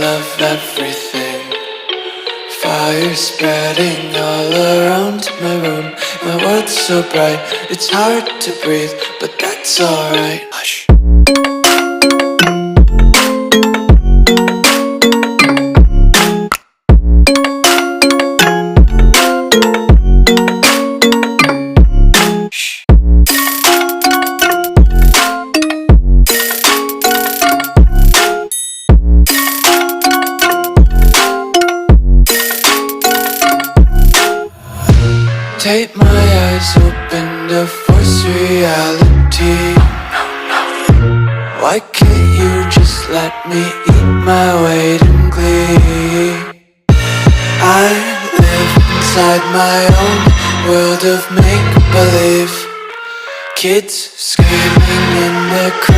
love everything. Fire spreading all around my room. My world's so bright, it's hard to breathe, but that's alright. Hush. Take my eyes open to force reality. Why can't you just let me eat my weight in glee? I live inside my own world of make-believe. Kids screaming in the crowd.